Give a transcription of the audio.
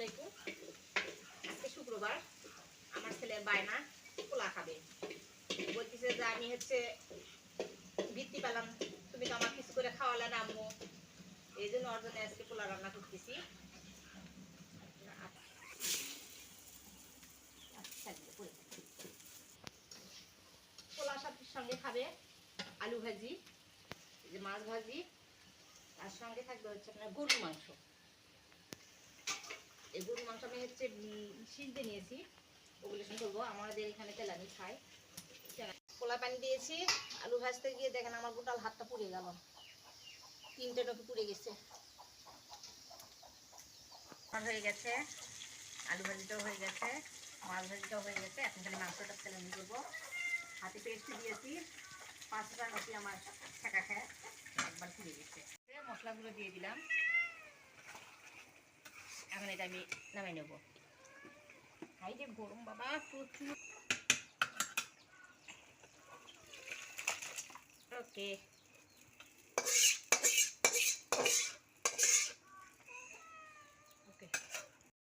আলাইকুম। আজকে শুক্রবার, আমার ছেলের বায়না পোলা খাবে। বলতেছে যে আমি বৃত্তি পেলাম, তুমি তো আমার কিছু করে খাওয়ালে না আম্মু, এই জন্য ওর জন্য আজকে পোলা রান্না করতেছি। পোলার সঙ্গে খাবে আলু ভাজি, এই যে মাছ ভাজি, তার সঙ্গে থাকবে আপনার গরুর মাংস। এই গরুর মাংস আমি সিদ্ধে নিয়েছি, ওগুলো করবো। আমাদের এখানে তেলানি খায়। পোলা পানি দিয়েছি, আলু ভাজতে গিয়ে দেখেন আমার গোটাল হাতটা পুড়ে গেল, 3টে টপি পুড়ে গেছে। হয়ে গেছে, আলু ভাজিটাও হয়ে গেছে, মাছ ভাজিটাও হয়ে গেছে। এখন খালি মাংসটা তেলানি করবো। হাতে পেস্ট দিয়েছি, 5টা নটি আমার ঠেকা খায় একবার পুড়ে গেছে। মশলাগুলো দিয়ে দিলাম, এখন এটা আমি নামাই নেব। এই যে গরম বাবা প্রচুর। ওকে।